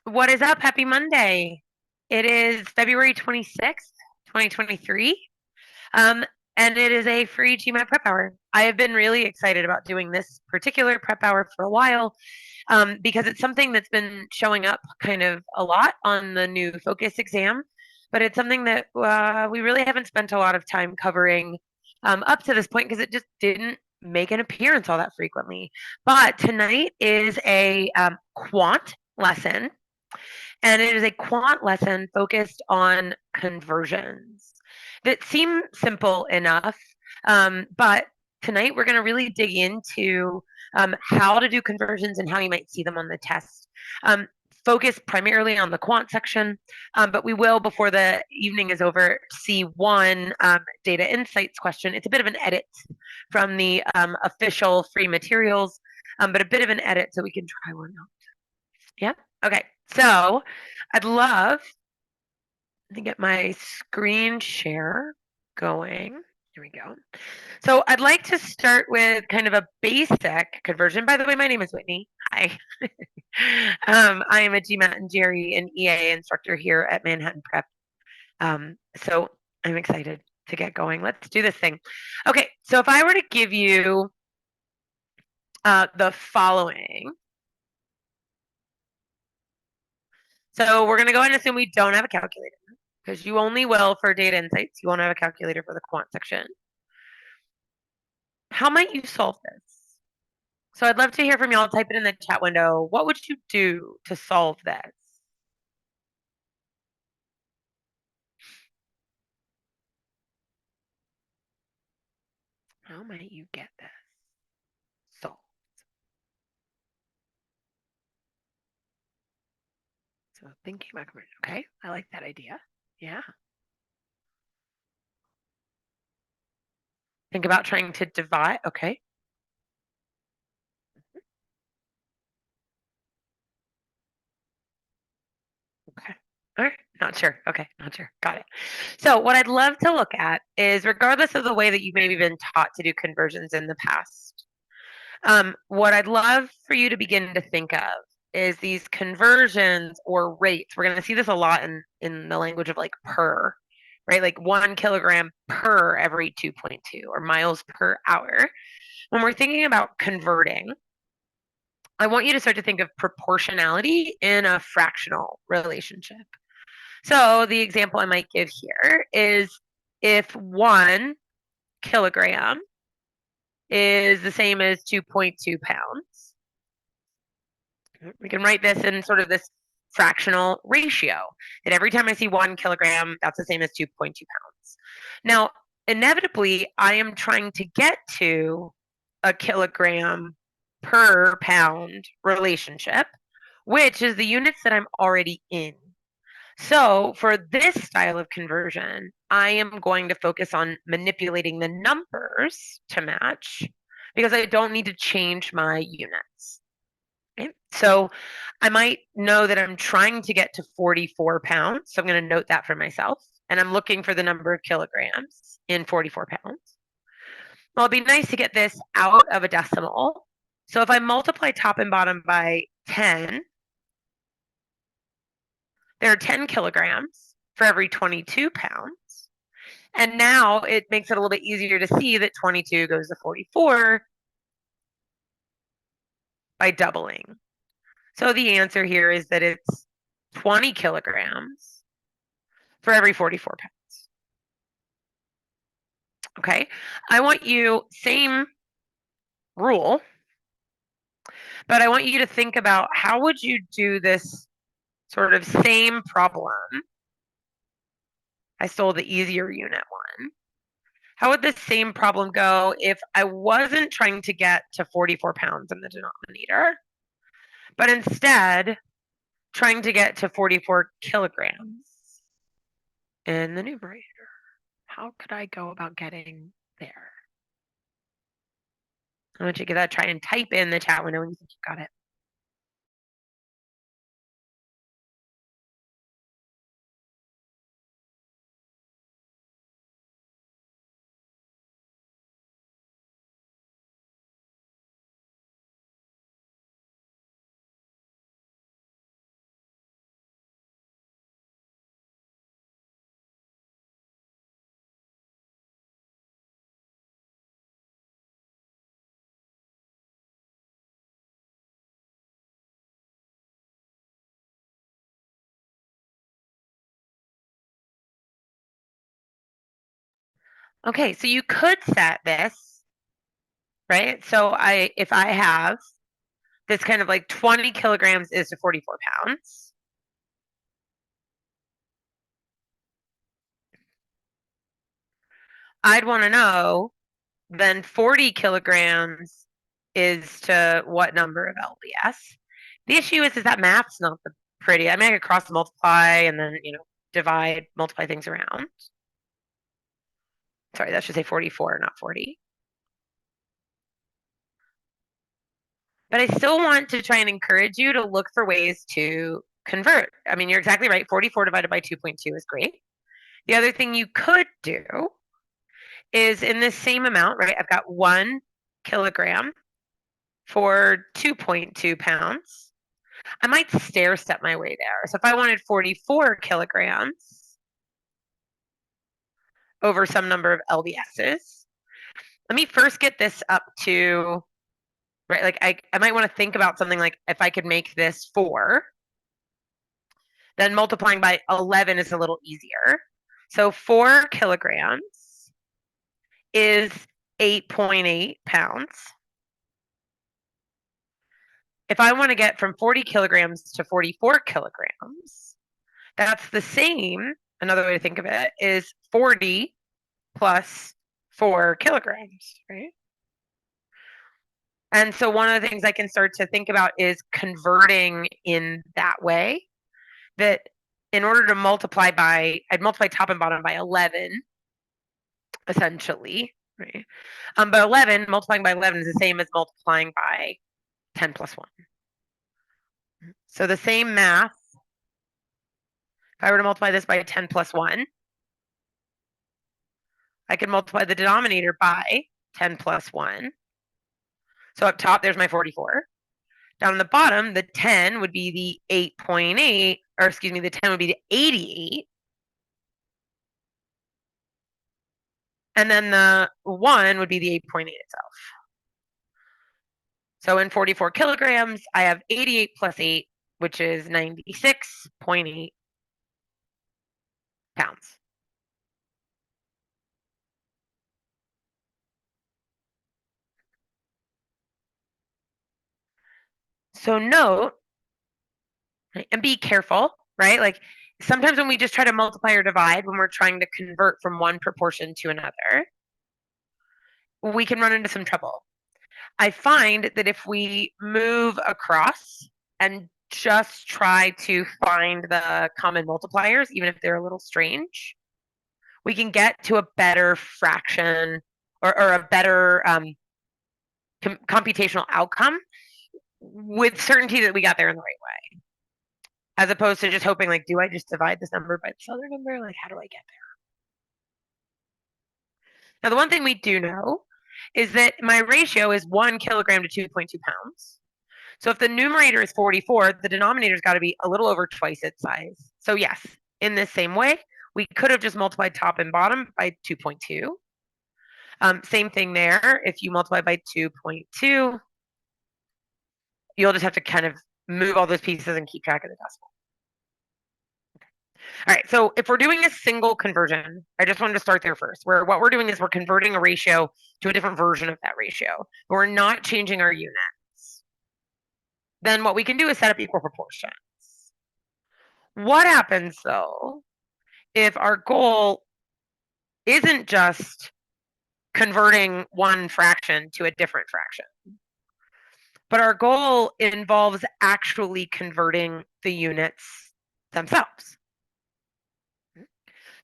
What is up? Happy Monday. It is February 26th, 2023. Um, and it is a free GMAT prep hour. I have been really excited about doing this particular prep hour for a while because it's something that's been showing up kind of a lot on the new focus exam, but it's something that we really haven't spent a lot of time covering up to this point because it just didn't make an appearance all that frequently. But tonight is a quant lesson, and it is a quant lesson focused on conversions that seem simple enough. But tonight we're going to really dig into how to do conversions and how you might see them on the test. Focus primarily on the quant section, but we will, before the evening is over, see one data insights question. It's a bit of an edit from the official free materials, but a bit of an edit so we can try one out. Yeah. Okay. So I'd love to get my screen share going. Here we go. So I'd like to start with kind of a basic conversion. By the way, my name is Whitney. Hi. I am a GMAT and GRE and EA instructor here at Manhattan Prep. So I'm excited to get going. Let's do this thing. Okay. So if I were to give you the following. So we're going to go ahead and assume we don't have a calculator, because you only will for data insights. You won't have a calculator for the quant section. How might you solve this? So I'd love to hear from y'all. Type it in the chat window. What would you do to solve this? How might you get this solved? So thinking about conversion. Okay, I like that idea. Yeah. Think about trying to divide. Okay. Okay. All right. Not sure. Okay. Not sure. Got it. So what I'd love to look at is, regardless of the way that you've maybe been taught to do conversions in the past, what I'd love for you to begin to think of is these conversions or rates. We're going to see this a lot in the language of like per, right? Like 1 kilogram per every 2.2 or miles per hour. When we're thinking about converting, I want you to start to think of proportionality in a fractional relationship. So the example I might give here is if 1 kilogram is the same as 2.2 pounds, we can write this in sort of this fractional ratio. And every time I see 1 kilogram, that's the same as 2.2 pounds. Now, inevitably, I am trying to get to a kilogram per pound relationship, which is the units that I'm already in. So for this style of conversion, I am going to focus on manipulating the numbers to match because I don't need to change my units. Okay? So I might know that I'm trying to get to 44 pounds. So I'm going to note that for myself. And I'm looking for the number of kilograms in 44 pounds. Well, it'd be nice to get this out of a decimal. So if I multiply top and bottom by 10, there are 10 kilograms for every 22 pounds. And now it makes it a little bit easier to see that 22 goes to 44 by doubling. So the answer here is that it's 20 kilograms for every 44 pounds. Okay. I want you, same rule, but I want you to think about how would you do this sort of same problem. I stole the easier unit one. How would the same problem go if I wasn't trying to get to 44 pounds in the denominator, but instead trying to get to 44 kilograms in the numerator? How could I go about getting there? I want you to give that a try and type in the chat window when you think you got it. Okay, so you could set this, right? So if I have this kind of like 20 kilograms is to 44 pounds. I'd want to know then 40 kilograms is to what number of LBS? The issue is that math's not the pretty. I mean, I could cross multiply and then, divide, multiply things around. Sorry, that should say 44, not 40. But I still want to try and encourage you to look for ways to convert. I mean, you're exactly right. 44 divided by 2.2 is great. The other thing you could do is in this same amount, right? I've got 1 kilogram for 2.2 pounds. I might stair step my way there. So if I wanted 44 kilograms over some number of LBSs, let me first get this up to, right, like I might want to think about something like if I could make this 4, then multiplying by 11 is a little easier. So 4 kilograms is 8.8 pounds. If I want to get from 40 kilograms to 44 kilograms, that's the same. Another way to think of it is 40 plus 4 kilograms, right? And so one of the things I can start to think about is converting in that way, that in order to multiply by, I'd multiply top and bottom by 11, essentially, right? But 11, multiplying by 11 is the same as multiplying by 10 plus 1. So the same math, if I were to multiply this by 10 plus 1, I could multiply the denominator by 10 plus 1. So up top, there's my 44. Down the bottom, the 10 would be the 8.8, or excuse me, the 10 would be the 88. And then the 1 would be the 8.8 itself. So in 44 kilograms, I have 88 plus 8, which is 96.8 pounds. So note, and be careful, right? Like sometimes when we just try to multiply or divide, when we're trying to convert from one proportion to another, we can run into some trouble. I find that if we move across and just try to find the common multipliers, even if they're a little strange, we can get to a better fraction or a better computational outcome with certainty that we got there in the right way, as opposed to just hoping, like, do I just divide this number by this other number? Like, how do I get there? Now, the one thing we do know is that my ratio is 1 kilogram to 2.2 pounds. So if the numerator is 44, the denominator's got to be a little over twice its size. So yes, in this same way, we could have just multiplied top and bottom by 2.2. Same thing there. If you multiply by 2.2, you'll just have to kind of move all those pieces and keep track of the decimal. All right, so if we're doing a single conversion, I just wanted to start there first, where what we're doing is we're converting a ratio to a different version of that ratio. We're not changing our units. Then what we can do is set up equal proportions. What happens, though, if our goal isn't just converting one fraction to a different fraction, but our goal involves actually converting the units themselves?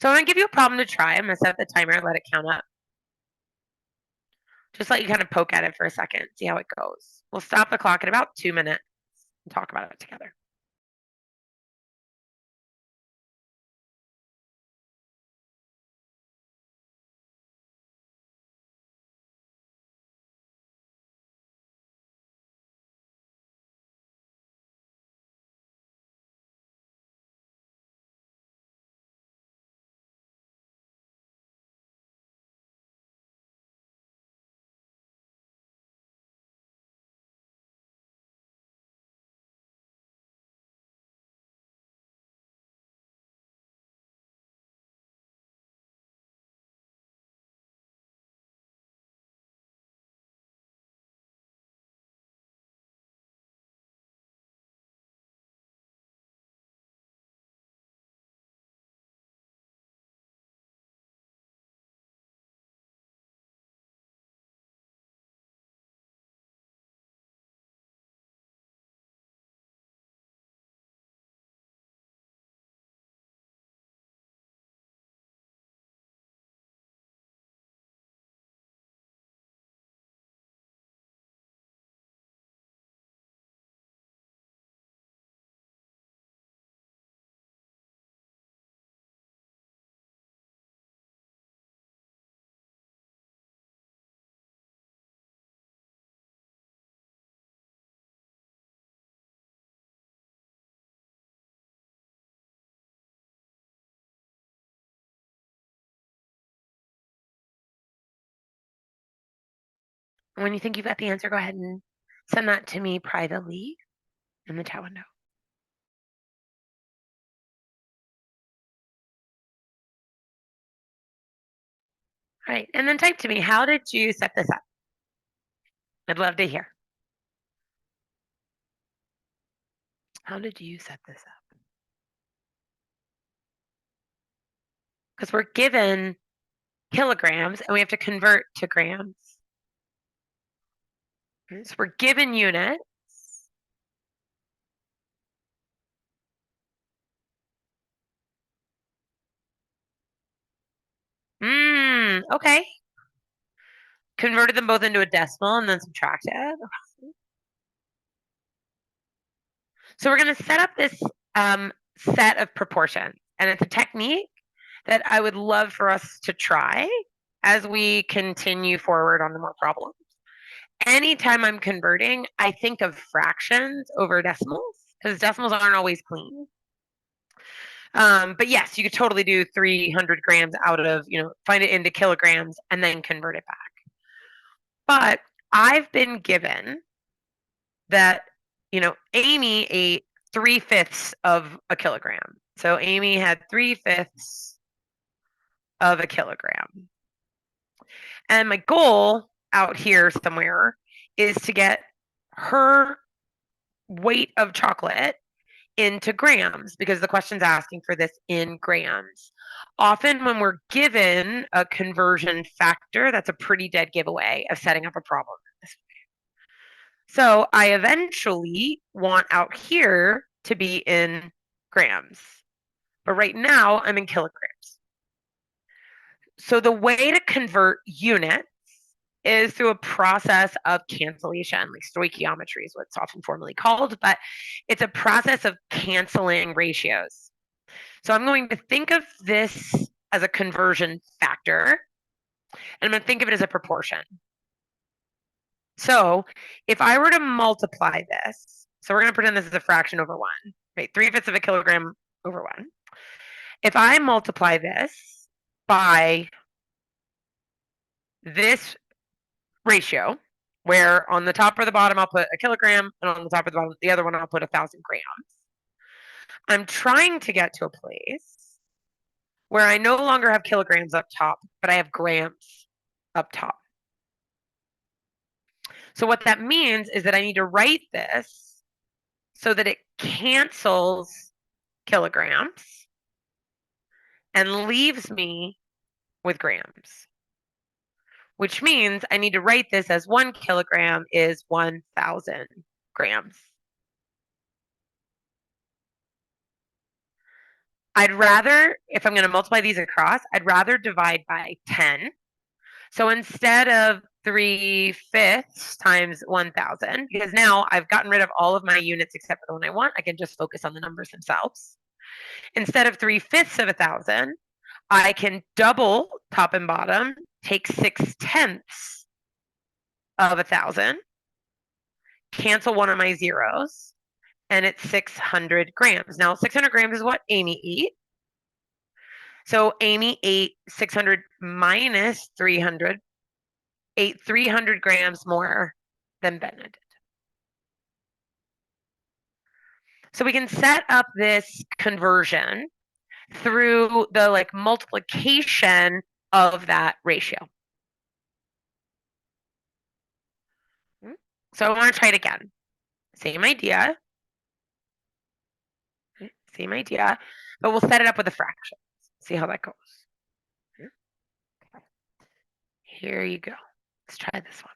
So I'm going to give you a problem to try. I'm going to set the timer and let it count up. Just let you kind of poke at it for a second, see how it goes. We'll stop the clock in about 2 minutes and talk about it together. When you think you've got the answer, go ahead and send that to me privately in the chat window. All right, and then type to me, how did you set this up? I'd love to hear. How did you set this up? Because we're given kilograms and we have to convert to grams. So we're given units. Okay. Converted them both into a decimal and then subtracted. So we're going to set up this set of proportions, and it's a technique that I would love for us to try as we continue forward on the more problems. Anytime I'm converting, I think of fractions over decimals because decimals aren't always clean. But yes, you could totally do 300 grams out of, find it into kilograms and then convert it back. But I've been given that, Amy ate 3/5 of a kilogram. So Amy had 3/5 of a kilogram. And my goal out here somewhere is to get her weight of chocolate into grams because the question's asking for this in grams. Often when we're given a conversion factor, that's a pretty dead giveaway of setting up a problem. So I eventually want out here to be in grams, but right now I'm in kilograms. So the way to convert units is through a process of cancellation, like stoichiometry is what it's often formally called, but it's a process of canceling ratios. So I'm going to think of this as a conversion factor, and I'm going to think of it as a proportion. So if I were to multiply this, so we're going to pretend this is a fraction over 1, right? 3/5 of a kilogram over 1. If I multiply this by this ratio, where on the top or the bottom I'll put a kilogram, and on the top or the bottom, the other one I'll put 1,000 grams. I'm trying to get to a place where I no longer have kilograms up top, but I have grams up top. So what that means is that I need to write this so that it cancels kilograms and leaves me with grams, which means I need to write this as 1 kilogram is 1,000 grams. I'd rather, if I'm going to multiply these across, I'd rather divide by 10. So instead of 3/5 times 1,000, because now I've gotten rid of all of my units except for the one I want, I can just focus on the numbers themselves. Instead of 3/5 of 1,000, I can double top and bottom, take 6/10 of 1,000, cancel one of my zeros, and it's 600 grams. Now, 600 grams is what Amy ate. So Amy ate 600 minus 300, ate 300 grams more than Bennett did. So we can set up this conversion through the multiplication of that ratio. So I want to try it again. Same idea, but we'll set it up with a fraction. See how that goes. Okay. Here you go. Let's try this one.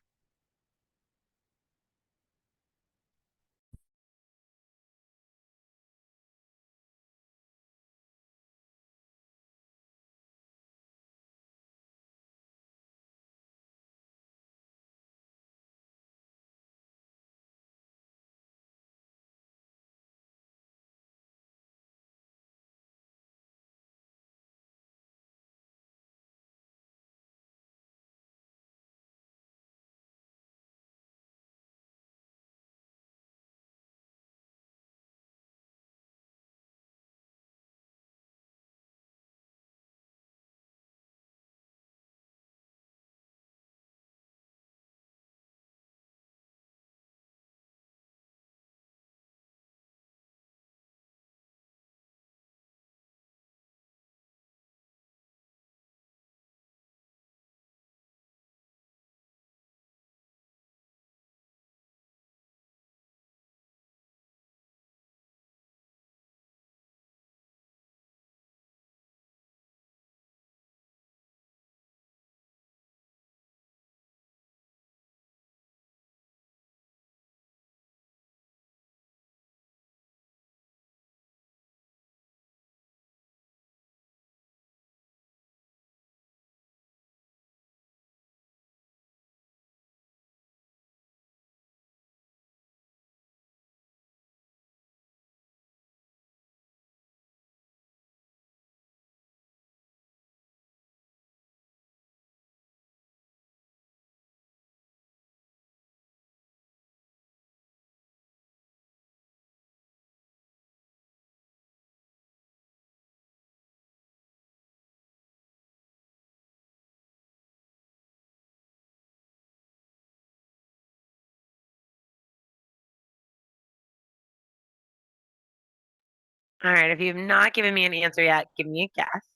All right, if you've not given me an answer yet, give me a guess.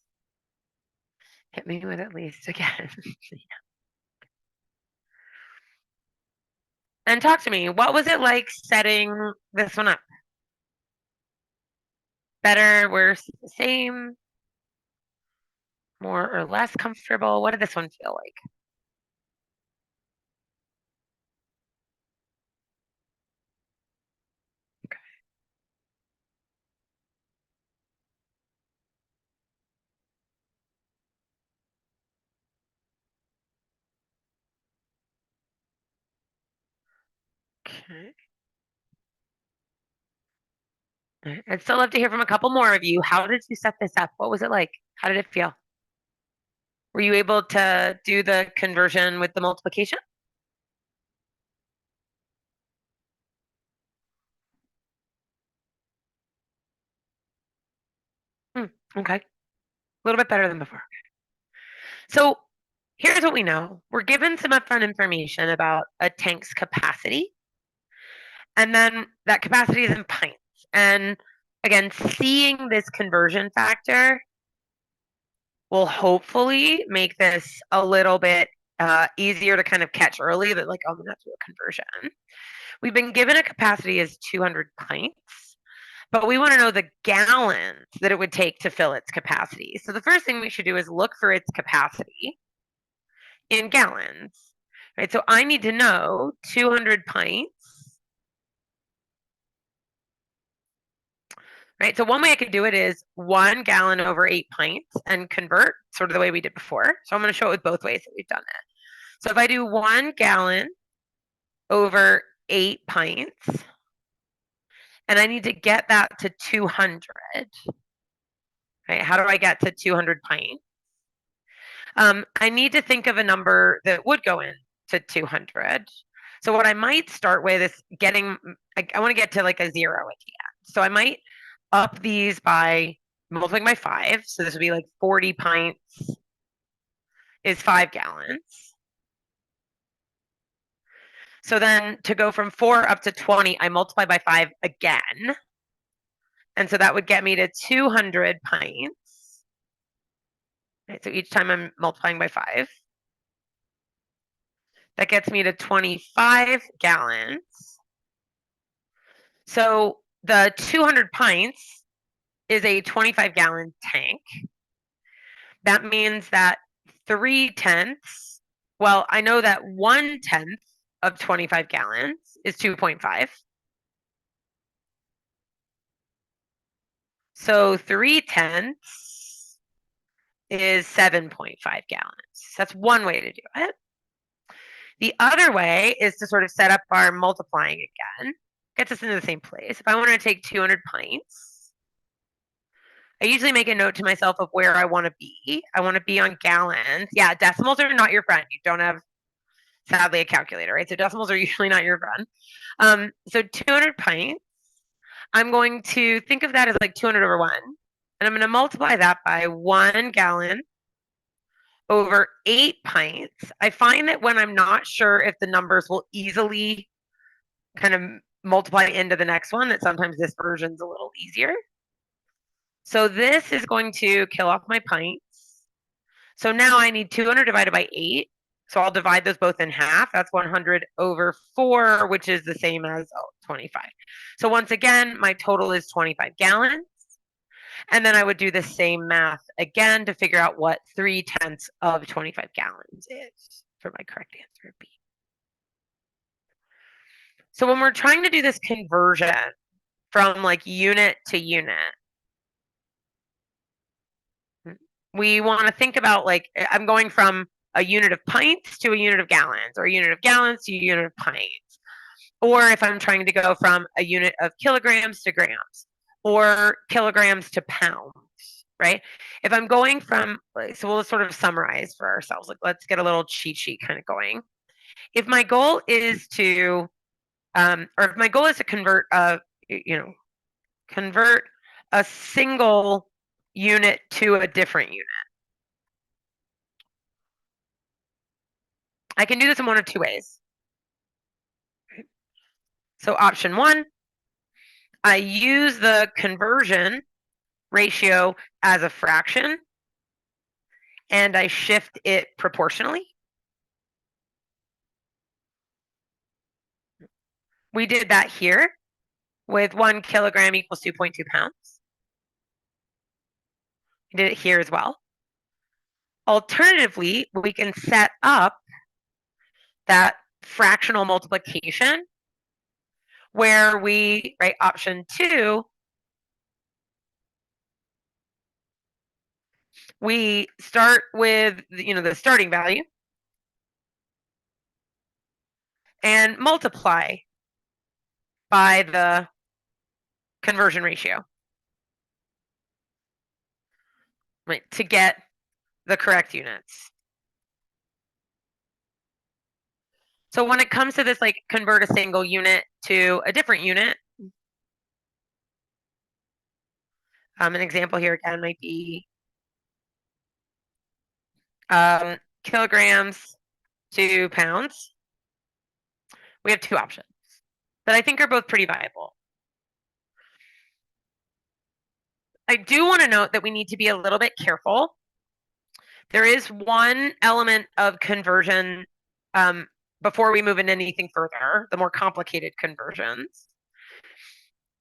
Hit me with at least a guess. And talk to me. What was it like setting this one up? Better, worse, the same, more or less comfortable? What did this one feel like? Okay. I'd still love to hear from a couple more of you. How did you set this up? What was it like? How did it feel? Were you able to do the conversion with the multiplication? Okay. A little bit better than before. So here's what we know. We're given some upfront information about a tank's capacity, and then that capacity is in pints. And again, seeing this conversion factor will hopefully make this a little bit easier to kind of catch early that like, oh, I'm gonna do a conversion. We've been given a capacity as 200 pints, but we want to know the gallons that it would take to fill its capacity. So the first thing we should do is look for its capacity in gallons, right? So I need to know 200 pints, right? So one way I could do it is 1 gallon over 8 pints and convert sort of the way we did before. So I'm going to show it with both ways that we've done it. So if I do 1 gallon over 8 pints, and I need to get that to 200, right? How do I get to 200 pints? I need to think of a number that would go in to 200. So what I might start with is getting, I want to get to like a 0 at the end. So I might up these by multiplying by 5. So this would be like 40 pints is 5 gallons. So then to go from 4 up to 20, I multiply by 5 again. And so that would get me to 200 pints. Right, so each time I'm multiplying by 5. That gets me to 25 gallons. So the 200 pints is a 25-gallon tank. That means that 3/10, well, I know that 1/10 of 25 gallons is 2.5. So 3/10 is 7.5 gallons. That's one way to do it. The other way is to sort of set up our multiplying again. Gets us into the same place. If I want to take 200 pints, I usually make a note to myself of where I want to be. I want to be on gallons. Yeah, decimals are not your friend. You don't have, sadly, a calculator, right? So decimals are usually not your friend. So 200 pints, I'm going to think of that as like 200 over 1. And I'm going to multiply that by 1 gallon over 8 pints. I find that when I'm not sure if the numbers will easily kind of multiply into the next one, that sometimes this version's a little easier. So this is going to kill off my pints. So now I need 200 divided by 8. So I'll divide those both in half. That's 100 over 4, which is the same as 25. So once again, my total is 25 gallons. And then I would do the same math again to figure out what 3/10 of 25 gallons is for my correct answer B. So when we're trying to do this conversion from like unit to unit, we want to think about like, I'm going from a unit of pints to a unit of gallons, or a unit of gallons to a unit of pints. Or if I'm trying to go from a unit of kilograms to grams, or kilograms to pounds, right? If I'm going from, so we'll sort of summarize for ourselves. Like, let's get a little cheat sheet kind of going. If my goal is to, or if my goal is to convert convert a single unit to a different unit, I can do this in one of two ways. So option 1, I use the conversion ratio as a fraction, and I shift it proportionally. We did that here with 1 kilogram equals 2.2 pounds. We did it here as well. Alternatively, we can set up that fractional multiplication where we, right, option 2, we start with, the starting value and multiply by the conversion ratio, right, to get the correct units. So when it comes to this, like, convert a single unit to a different unit, an example here again might be kilograms to pounds. We have 2 options that I think are both pretty viable. I do want to note that we need to be a little bit careful. There is one element of conversion before we move into anything further, the more complicated conversions.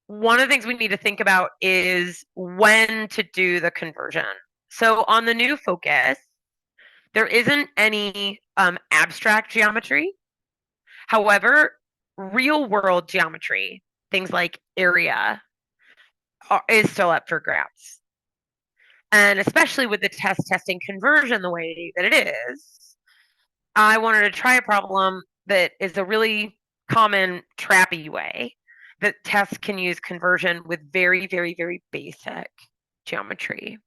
One of the things we need to think about is when to do the conversion. So on the new focus, there isn't any abstract geometry. However, real world geometry, things like area, is still up for grabs. And especially with the test testing conversion the way that it is, I wanted to try a problem that is a really common trappy way that tests can use conversion with very, very, very basic geometry.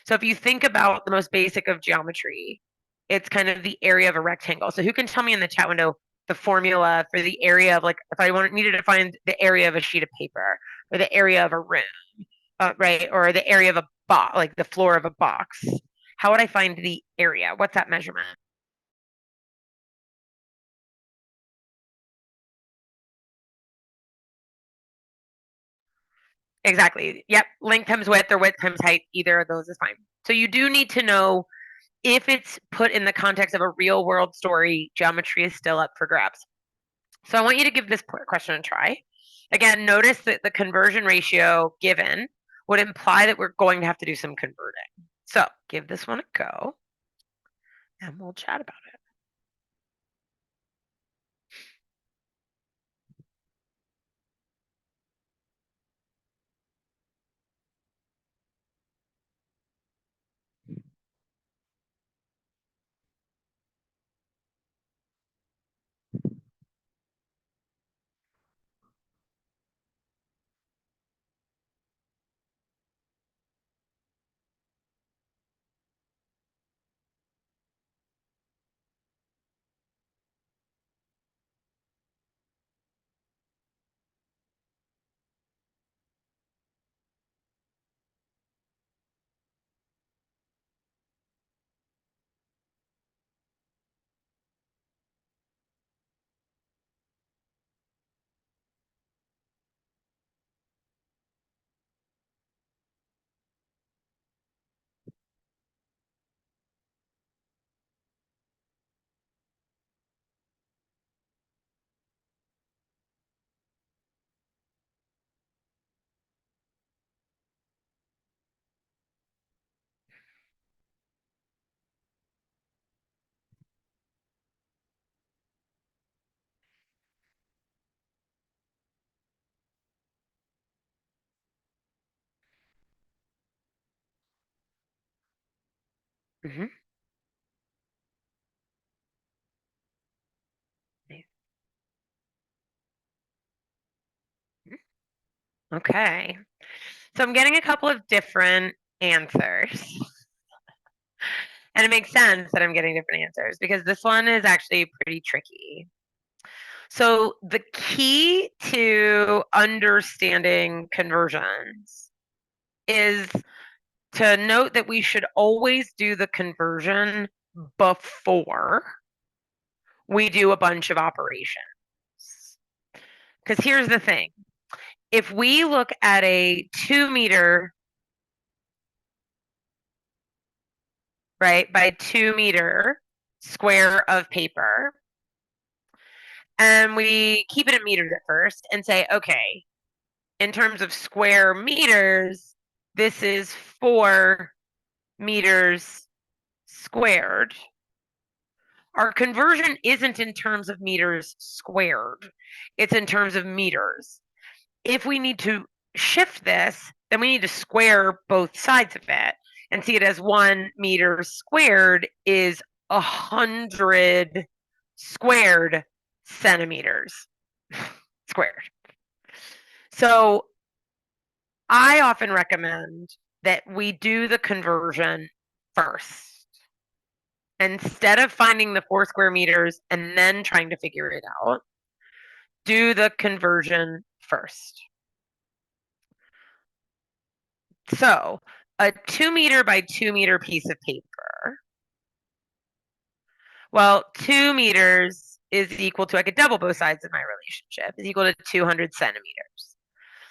So if you think about the most basic of geometry, it's kind of the area of a rectangle. So who can tell me in the chat window the formula for the area of, like, if I needed to find the area of a sheet of paper or the area of a room, right? Or the area of a box, like the floor of a box. How would I find the area? What's that measurement? Exactly. Yep. Length times width or width times height. Either of those is fine. So you do need to know if it's put in the context of a real world story, geometry is still up for grabs. So I want you to give this question a try. Again, notice that the conversion ratio given would imply that we're going to have to do some converting. So give this one a go and we'll chat about it. Mm-hmm. Okay. So I'm getting a couple of different answers. And it makes sense that I'm getting different answers because this one is actually pretty tricky. So the key to understanding conversions is to note that we should always do the conversion before we do a bunch of operations. Because here's the thing. If we look at a 2 meter right, by 2-meter square of paper. And we keep it in meters at first and say, okay, in terms of square meters, this is 4 meters squared. Our conversion isn't in terms of meters squared, it's in terms of meters. If we need to shift this, then we need to square both sides of it and see it as 1 meter squared is 100 squared centimeters squared. So I often recommend that we do the conversion first. Instead of finding the 4 square meters and then trying to figure it out, do the conversion first. So a 2-meter by 2-meter piece of paper. Well, 2 meters is equal to, I could double both sides of my relationship, is equal to 200 centimeters.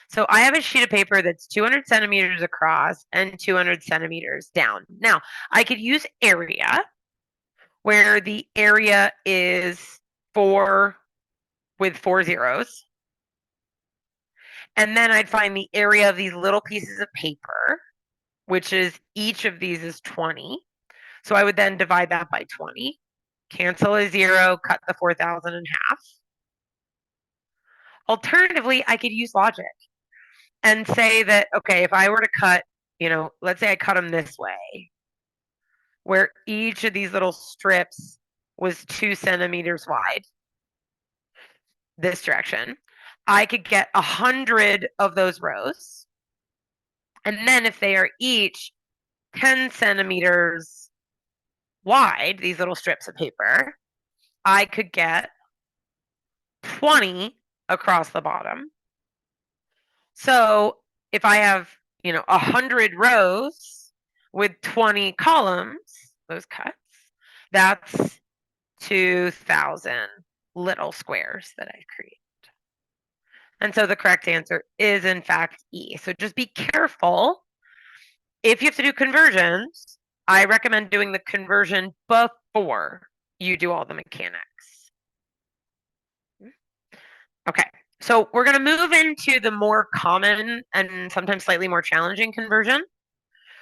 So I have a sheet of paper that's 200 centimeters across and 200 centimeters down. Now, I could use area, where the area is 4 with 4 zeros. And then I'd find the area of these little pieces of paper, which is each of these is 20. So I would then divide that by 20, cancel a 0, cut the 4,000 in half. Alternatively, I could use logic and say that, okay, if I were to cut, let's say I cut them this way, where each of these little strips was 2 centimeters wide, this direction, I could get 100 of those rows. And then if they are each 10 centimeters wide, these little strips of paper, I could get 20 across the bottom. So if I have, 100 rows with 20 columns, those cuts, that's 2,000 little squares that I create. And so the correct answer is, in fact, E. So just be careful. If you have to do conversions, I recommend doing the conversion before you do all the mechanics. Okay, so we're going to move into the more common and sometimes slightly more challenging conversion.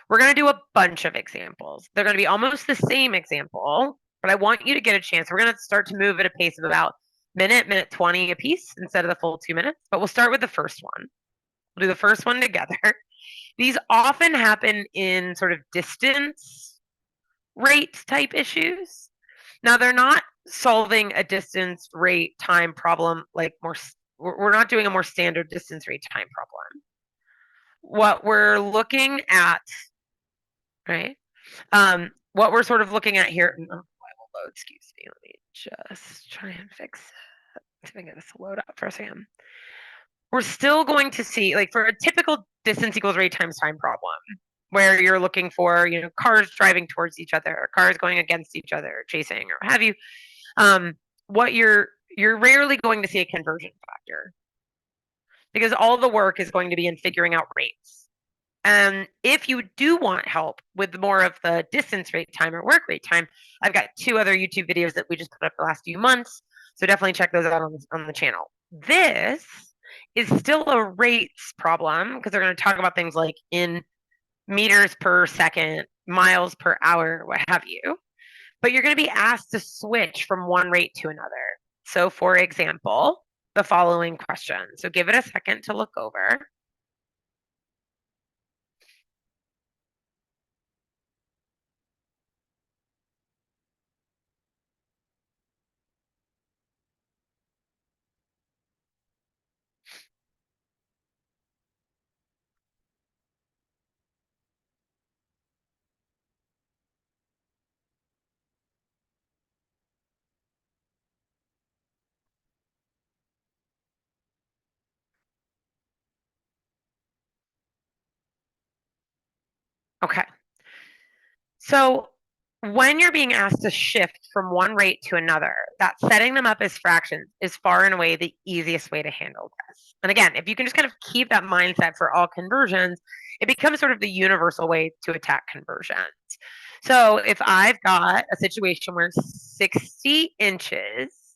We're going to do a bunch of examples. They're going to be almost the same example, but I want you to get a chance. We're going to start to move at a pace of about minute 20 a piece instead of the full 2 minutes, but we'll start with the first one. We'll do the first one together. These often happen in sort of distance rate type issues. Now, they're not solving a distance rate time problem like we're not doing a more standard distance rate time problem. What we're looking at, right? What we're sort of looking at here, excuse me, let me just try and fix it. See if I can get this to load up for a second. We're still going to see, like for a typical distance equals rate times time problem, where you're looking for, cars driving towards each other, cars going against each other, chasing, or what have you. What you're rarely going to see a conversion factor, because all the work is going to be in figuring out rates. And if you do want help with more of the distance rate time or work rate time, I've got 2 other YouTube videos that we just put up the last few months. So definitely check those out on the channel. This is still a rates problem because they're going to talk about things like in meters per second, miles per hour, what have you. But you're going to be asked to switch from one rate to another. So for example, the following question. So give it a second to look over. Okay. So when you're being asked to shift from one rate to another, that setting them up as fractions is far and away the easiest way to handle this. And again, if you can just kind of keep that mindset for all conversions, it becomes sort of the universal way to attack conversions. So if I've got a situation where 60 inches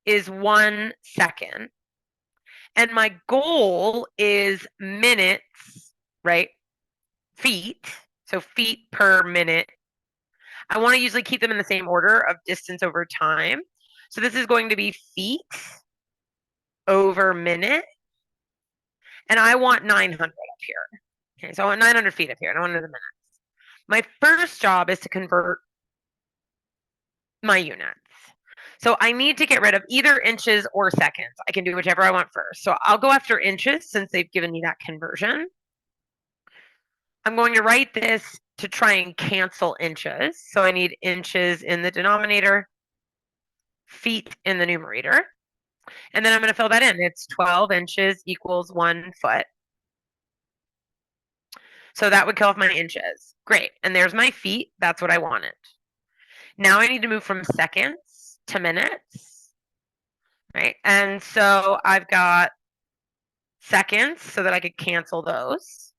is 1 second, and my goal is minutes, right? Feet, so feet per minute. I want to usually keep them in the same order of distance over time. So this is going to be feet over minute, and I want 900 up here. Okay, so I want 900 feet up here, and I want it in minutes. My first job is to convert my units. So I need to get rid of either inches or seconds. I can do whichever I want first. So I'll go after inches since they've given me that conversion. I'm going to write this to try and cancel inches. So I need inches in the denominator, feet in the numerator. And then I'm going to fill that in. It's 12 inches equals 1 foot. So that would kill off my inches. Great. And there's my feet. That's what I wanted. Now I need to move from seconds to minutes. Right. And so I've got seconds so that I could cancel those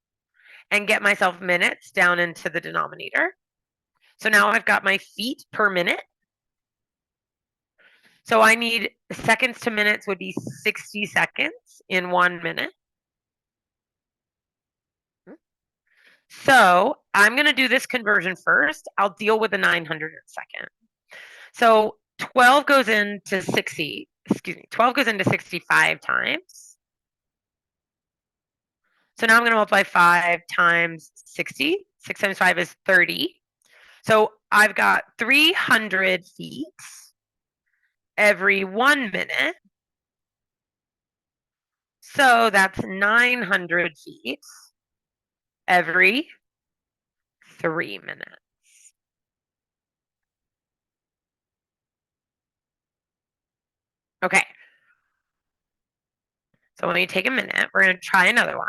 and get myself minutes down into the denominator. So now I've got my feet per minute. So I need seconds to minutes would be 60 seconds in 1 minute. So I'm going to do this conversion first. I'll deal with the 900 in a second. So 12 goes into 60, 12 goes into 65 times. So now I'm going to multiply 5 times 60. 6 times 5 is 30. So I've got 300 feet every 1 minute. So that's 900 feet every 3 minutes. Okay. So when you take a minute, we're going to try another one.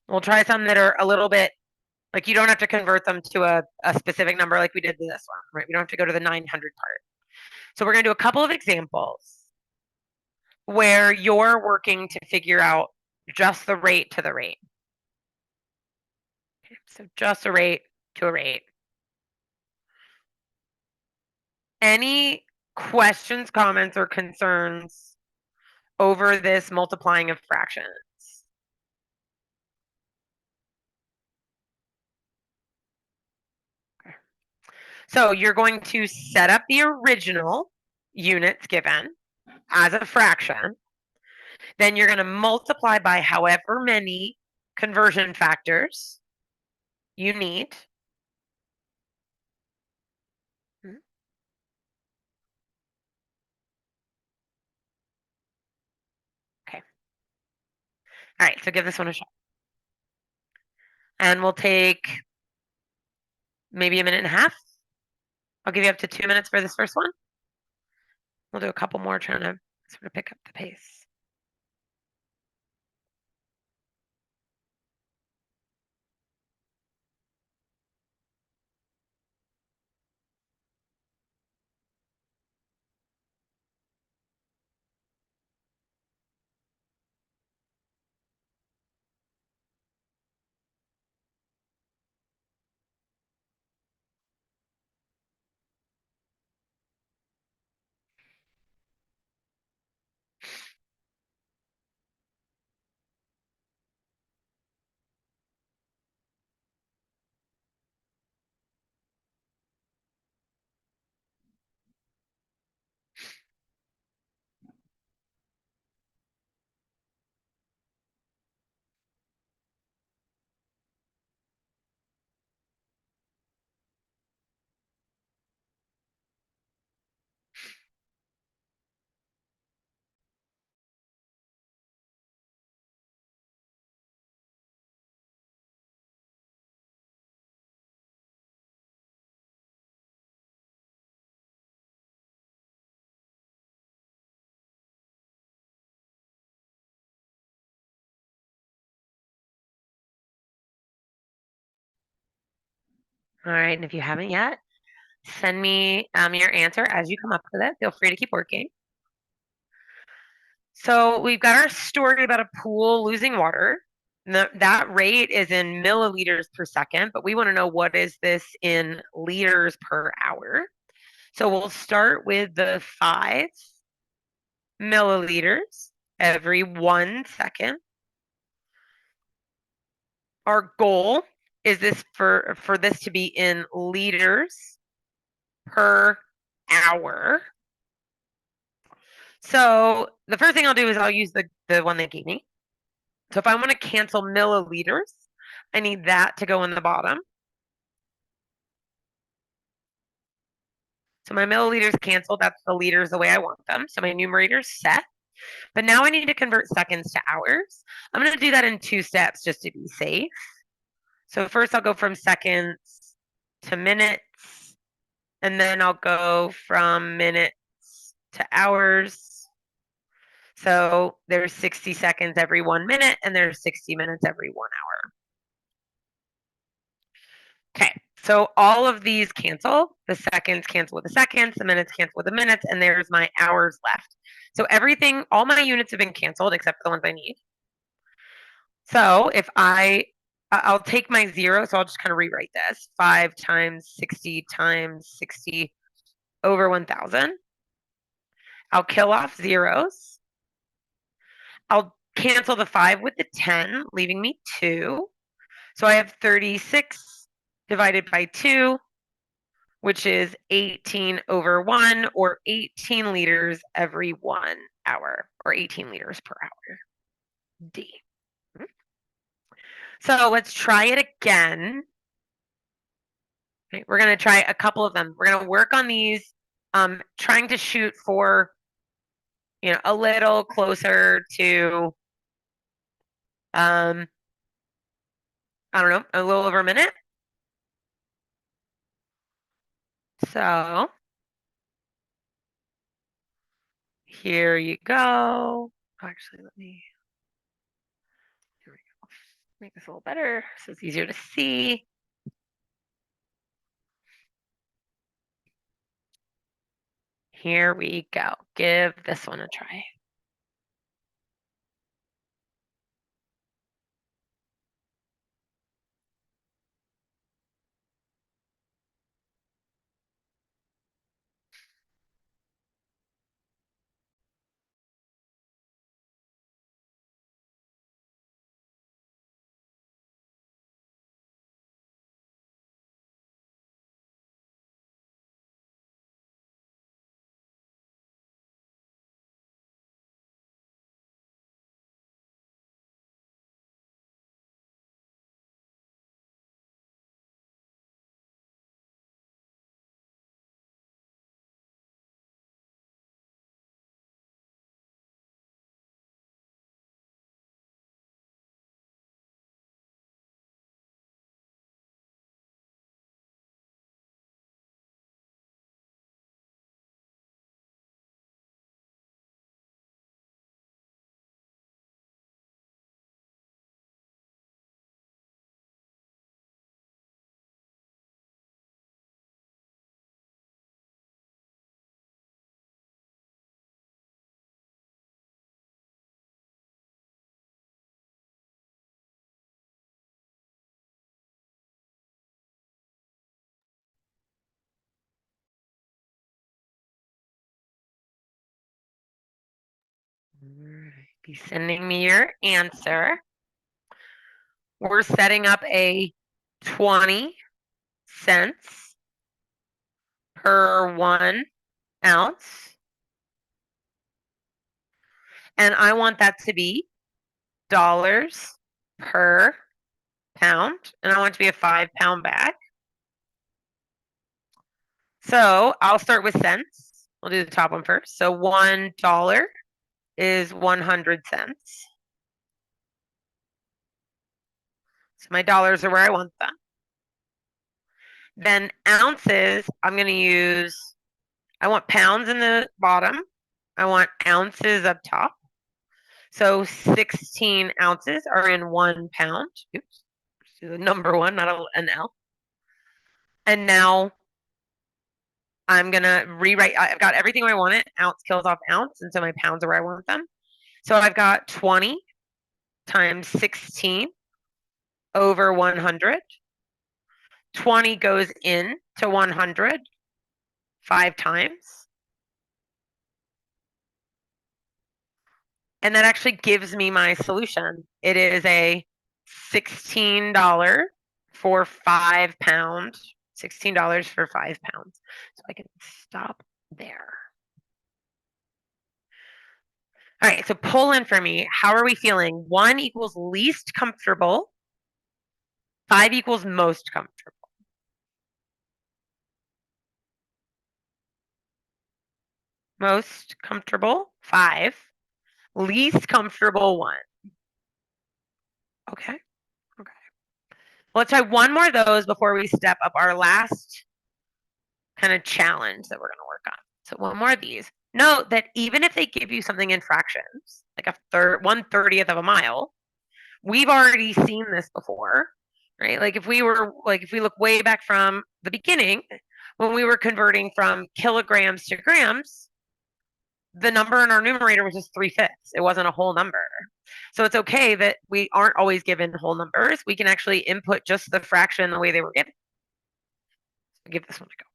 We'll try some that are a little bit, like you don't have to convert them to a specific number like we did with this one, right? We don't have to go to the 900 part. So we're going to do a couple of examples where you're working to figure out just the rate to the rate. Okay, so just a rate to a rate. Any questions, comments, or concerns over this multiplying of fractions? Okay. So you're going to set up the original units given as a fraction. Then you're going to multiply by however many conversion factors you need. Okay. All right, so give this one a shot. And we'll take maybe a minute and a half. I'll give you up to 2 minutes for this first one. We'll do a couple more trying to sort of pick up the pace. All right, and if you haven't yet, send me your answer as you come up with it. Feel free to keep working. So we've got our story about a pool losing water. That rate is in milliliters per second, but we want to know what is this in liters per hour. So we'll start with the 5 milliliters every 1 second. Our goal is this for this to be in liters per hour. So the first thing I'll do is I'll use the one they gave me. So if I want to cancel milliliters, I need that to go in the bottom. So my milliliters canceled. That's the liters the way I want them. So my numerator's set. But now I need to convert seconds to hours. I'm going to do that in 2 steps just to be safe. So first I'll go from seconds to minutes, and then I'll go from minutes to hours. So there's 60 seconds every 1 minute, and there's 60 minutes every 1 hour. Okay, so all of these cancel. The seconds cancel with the seconds, the minutes cancel with the minutes, and there's my hours left. So everything, all my units have been canceled except for the ones I need. So if I'll take my 0, so I'll just kind of rewrite this. 5 times 60 over 1,000. I'll kill off zeros. I'll cancel the 5 with the 10, leaving me 2. So I have 36 divided by 2, which is 18 over 1, or 18 liters every 1 hour, or 18 liters per hour. D. So let's try it again. Okay, we're going to try a couple of them. We're going to work on these, trying to shoot for, a little closer to, I don't know, a little over a minute. So here you go. Actually, here we go. Make this a little better so it's easier to see. Here we go. Give this one a try. Be sending me your answer. We're setting up a 20 cents per 1 ounce. And I want that to be dollars per pound. And I want it to be a 5-pound bag. So I'll start with cents. We'll do the top one first. So $1 is 100 cents. So my dollars are where I want them. Then ounces, I'm going to use, I want pounds in the bottom. I want ounces up top. So 16 ounces are in 1 pound. Oops, the number 1, not an L. And now I'm going to rewrite. I've got everything where I want it. Ounce kills off ounce. And so my pounds are where I want them. So I've got 20 times 16 over 100. 20 goes in to 100 5 times. And that actually gives me my solution. It is a $16 for 5 pounds. $16 for 5 pounds. So I can stop there. All right, so pull in for me. How are we feeling? 1 equals least comfortable. 5 equals most comfortable. Most comfortable, 5. Least comfortable, 1. Okay. Okay. Well, let's try one more of those before we step up our last kind of challenge that we're going to work on. So one more of these. Note that even if they give you something in fractions, like a 1/30th of a mile, we've already seen this before, right? Like if we look way back from the beginning, when we were converting from kilograms to grams, the number in our numerator was just 3/5. It wasn't a whole number. So it's okay that we aren't always given whole numbers. We can actually input just the fraction the way they were given. So give this one a go.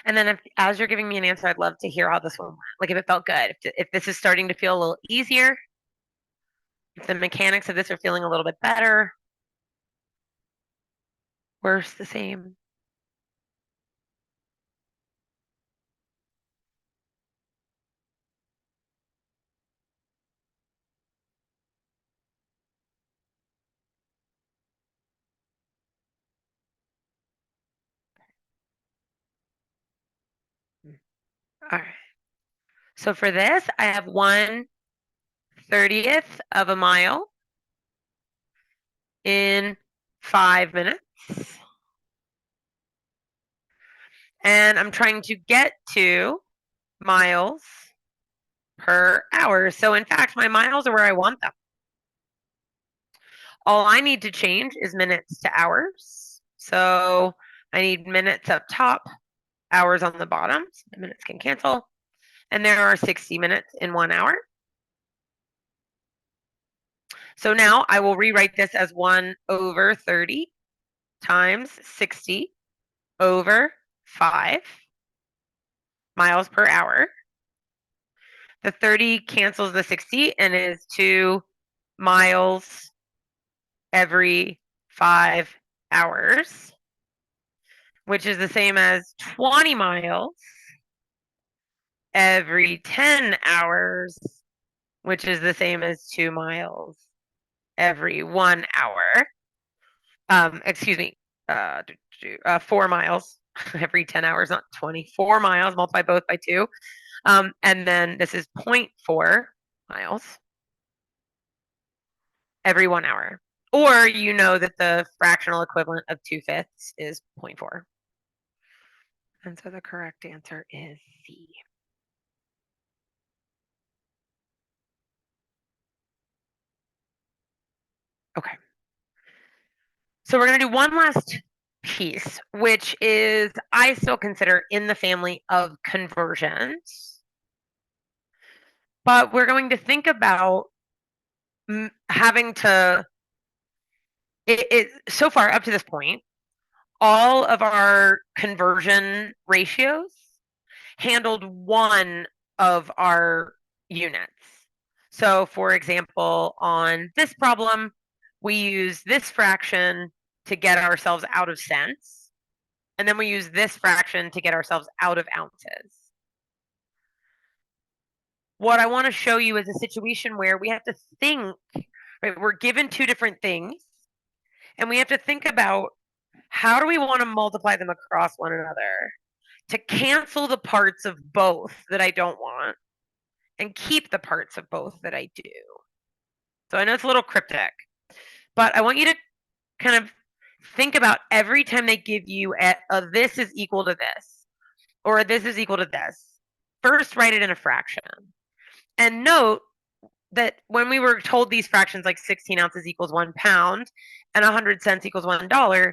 And then as you're giving me an answer, I'd love to hear how this one went. Like if it felt good, if this is starting to feel a little easier, if the mechanics of this are feeling a little bit better, worse, the same. All right. So for this, I have 1/30th of a mile in 5 minutes. And I'm trying to get to miles per hour. So in fact, my miles are where I want them. All I need to change is minutes to hours. So I need minutes up top, hours on the bottom. So the minutes can cancel. And there are 60 minutes in 1 hour. So now I will rewrite this as 1/30 times 60 over 5 miles per hour. The 30 cancels the 60 and is 2 miles every 5 hours, which is the same as 20 miles every 10 hours, which is the same as 2 miles every 1 hour. Excuse me, 4 miles every 10 hours, not 20. 4 miles, multiply both by 2. And then this is 0.4 miles every 1 hour. Or you know that the fractional equivalent of 2/5 is 0.4. And so the correct answer is C. Okay. So we're going to do one last piece, which is I still consider in the family of conversions. But we're going to think about having to, so far up to this point, all of our conversion ratios handled one of our units. So for example, on this problem, we use this fraction to get ourselves out of cents, and then we use this fraction to get ourselves out of ounces. What I want to show you is a situation where we have to think, right? We're given two different things, and we have to think about how do we want to multiply them across one another to cancel the parts of both that I don't want and keep the parts of both that I do. So I know it's a little cryptic, but I want you to kind of think about every time they give you a this is equal to this or this is equal to this. First, write it in a fraction. And note that when we were told these fractions like 16 ounces equals 1 pound and 100 cents equals $1,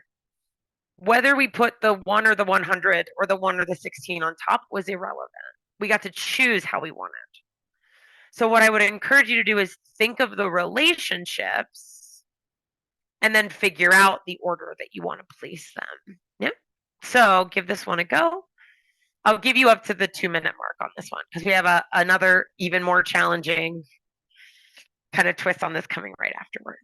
whether we put the 1 or the 100 or the 1 or the 16 on top was irrelevant. We got to choose how we wanted. So what I would encourage you to do is think of the relationships and then figure out the order that you want to place them. Yeah. So give this one a go. I'll give you up to the 2-minute mark on this one because we have another even more challenging kind of twist on this coming right afterwards.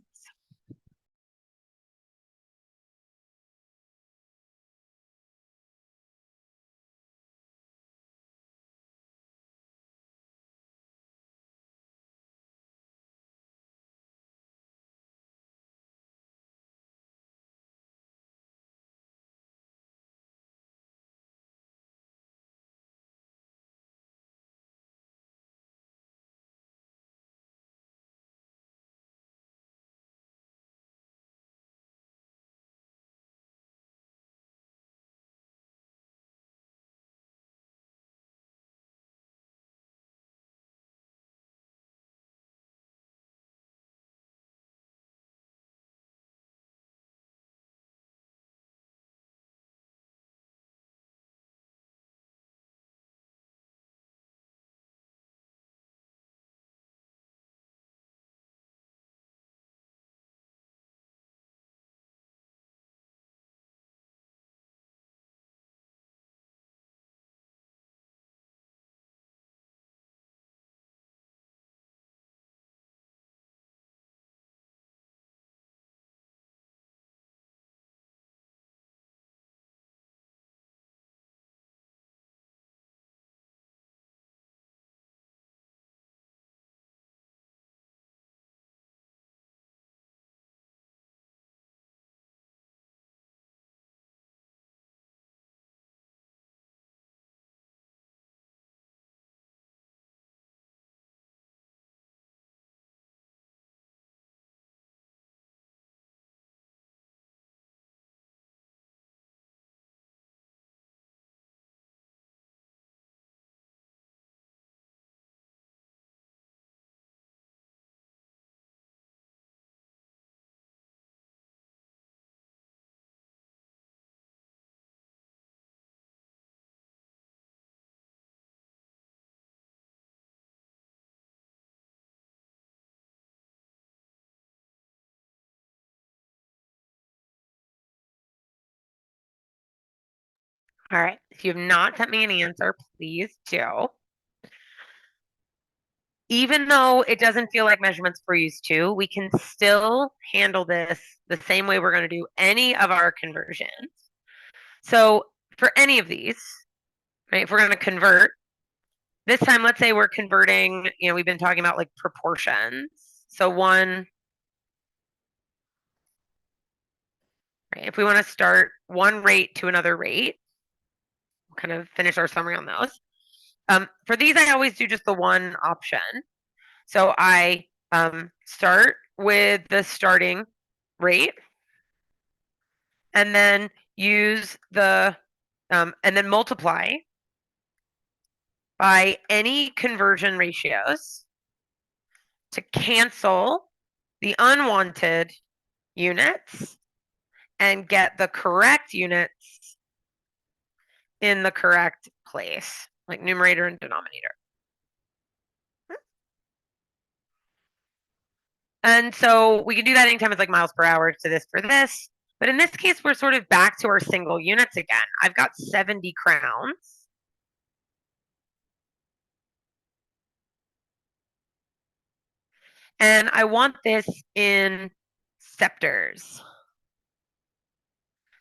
All right. If you have not sent me an answer, please do. Even though it doesn't feel like measurements we're used to, we can still handle this the same way we're going to do any of our conversions. So for any of these, right, if we're going to convert, this time, let's say we're converting, we've been talking about like proportions. So one, right, if we want to start one rate to another rate, we'll kind of finish our summary on those. For these, I always do just the one option. So I start with the starting rate and then use and then multiply by any conversion ratios to cancel the unwanted units and get the correct units in the correct place, like numerator and denominator. And so we can do that anytime it's like miles per hour to this for this. But in this case, we're sort of back to our single units again. I've got 70 crowns. And I want this in Scepters.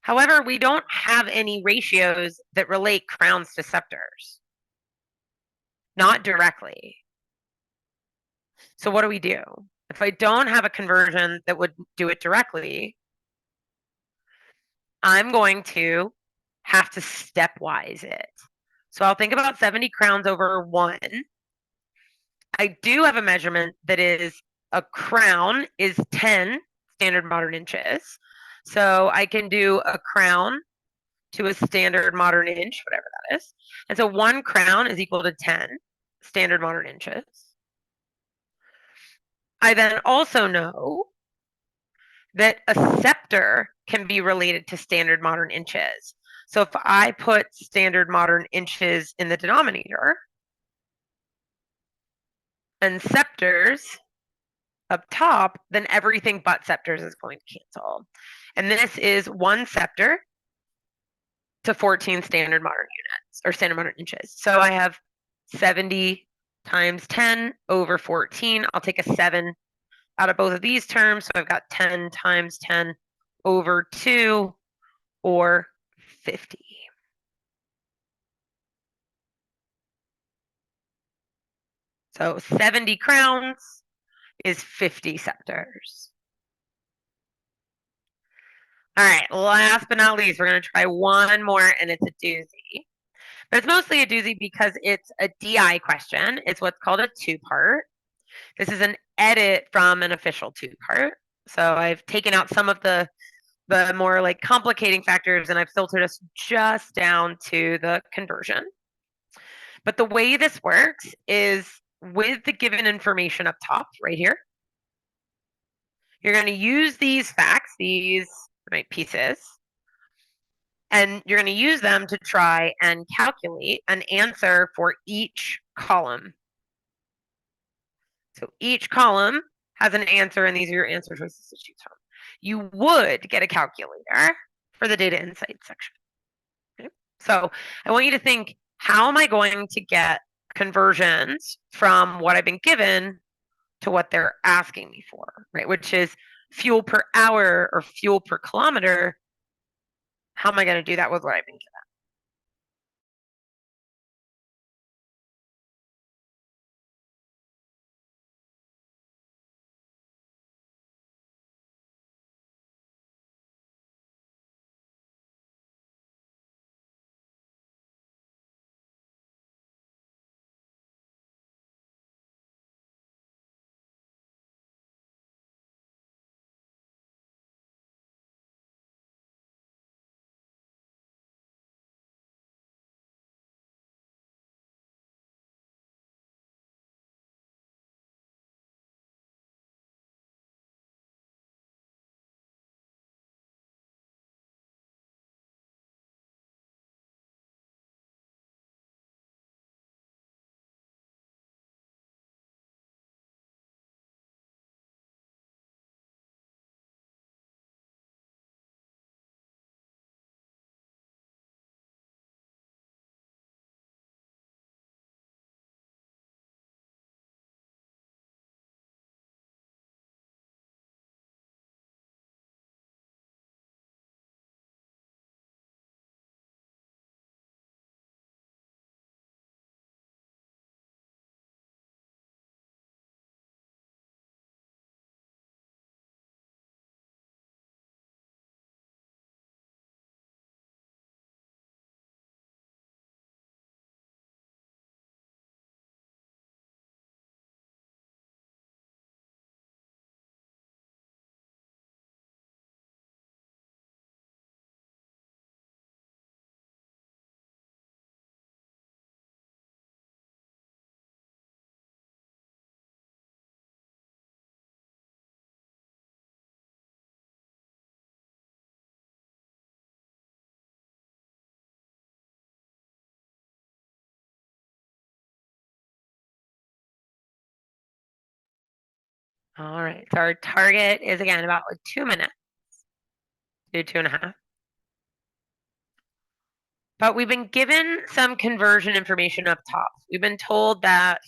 However, we don't have any ratios that relate crowns to scepters. Not directly. So what do we do? If I don't have a conversion that would do it directly, I'm going to have to stepwise it. So I'll think about 70 crowns over 1. I do have a measurement that is a crown is 10 standard modern inches. So I can do a crown to a standard modern inch, whatever that is. And so 1 crown is equal to 10 standard modern inches. I then also know that a scepter can be related to standard modern inches. So if I put standard modern inches in the denominator and scepters up top, then everything but scepters is going to cancel. And this is 1 scepter to 14 standard modern units or standard modern inches. So I have 70 times 10 over 14. I'll take a 7 out of both of these terms. So I've got 10 times 10 over 2 or 50. So 70 crowns is 50 scepters. All right, last but not least, we're going to try one more, and it's a doozy. But it's mostly a doozy because it's a DI question. It's what's called a 2-part. This is an edit from an official 2-part. So I've taken out some of the more like complicating factors, and I've filtered us just down to the conversion. But the way this works is with the given information up top right here, you're going to use these facts, these pieces, and you're going to use them to try and calculate an answer for each column. So each column has an answer, and these are your answer choices to choose from. You would get a calculator for the data insights section. Okay? So I want you to think, how am I going to get conversions from what I've been given to what they're asking me for, right? Which is fuel per hour or fuel per kilometer. How am I going to do that with what I've been given? All right, so our target is again about 2 minutes, 2.5. But we've been given some conversion information up top. We've been told that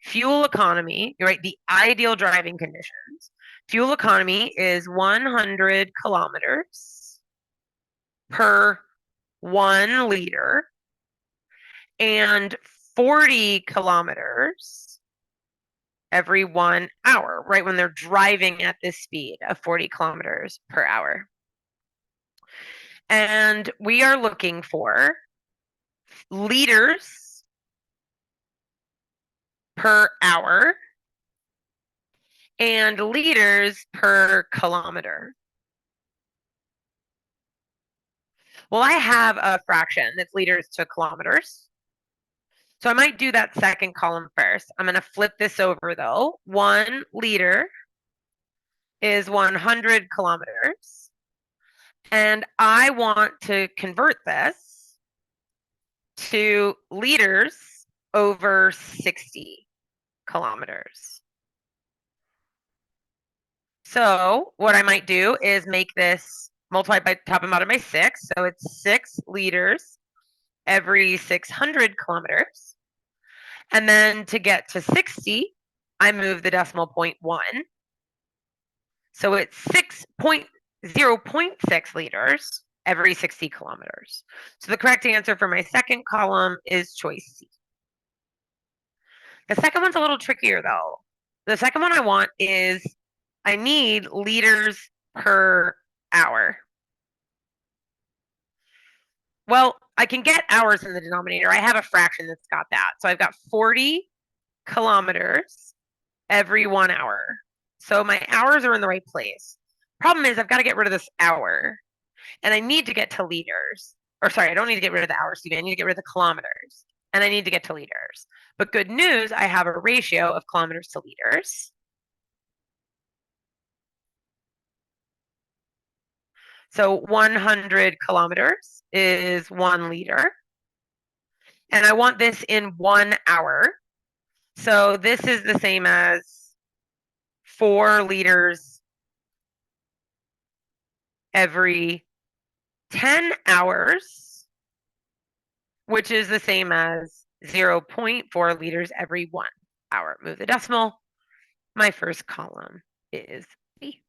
fuel economy, right, the ideal driving conditions fuel economy is 100 kilometers per 1 liter and 40 kilometers every 1 hour, right when they're driving at this speed of 40 kilometers per hour. And we are looking for liters per hour and liters per kilometer. Well, I have a fraction that's liters to kilometers. So I might do that second column first. I'm going to flip this over though. 1 liter is 100 kilometers. And I want to convert this to liters over 60 kilometers. So what I might do is make this multiplied by top and bottom by 6. So it's 6 liters every 600 kilometers. And then to get to 60, I move the decimal point 1. So it's 0.6 liters every 60 kilometers. So the correct answer for my second column is choice C. The second one's a little trickier though. The second one I want is I need liters per hour. Well, I can get hours in the denominator. I have a fraction that's got that. So I've got 40 kilometers every 1 hour. So my hours are in the right place. Problem is I've got to get rid of this hour. And I need to get to liters. Or sorry, I don't need to get rid of the hours, Stevie. I need to get rid of the kilometers. And I need to get to liters. But good news, I have a ratio of kilometers to liters. So 100 kilometers is 1 liter. And I want this in 1 hour. So this is the same as 4 liters every 10 hours, which is the same as 0.4 liters every 1 hour. Move the decimal. My first column is B.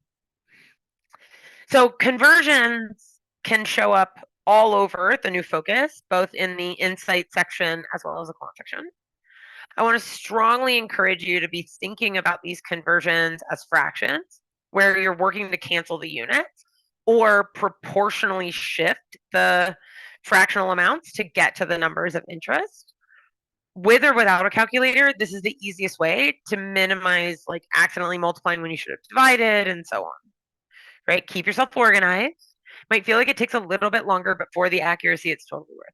So conversions can show up all over the new focus, both in the insight section as well as the quant section. I want to strongly encourage you to be thinking about these conversions as fractions, where you're working to cancel the units or proportionally shift the fractional amounts to get to the numbers of interest. With or without a calculator, this is the easiest way to minimize like accidentally multiplying when you should have divided and so on, right? Keep yourself organized. Might feel like it takes a little bit longer, but for the accuracy, it's totally worth it.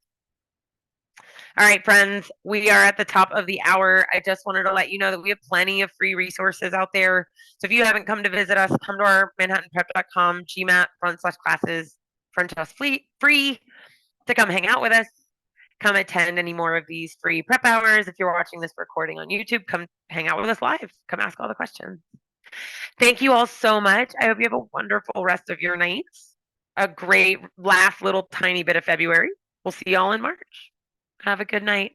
All right, friends, we are at the top of the hour. I just wanted to let you know that we have plenty of free resources out there. So if you haven't come to visit us, come to our manhattanprep.com GMAT /classes front to us free to come hang out with us. Come attend any more of these free prep hours. If you're watching this recording on YouTube, come hang out with us live. Come ask all the questions. Thank you all so much. I hope you have a wonderful rest of your nights. A great last little tiny bit of February. We'll see you all in March. Have a good night.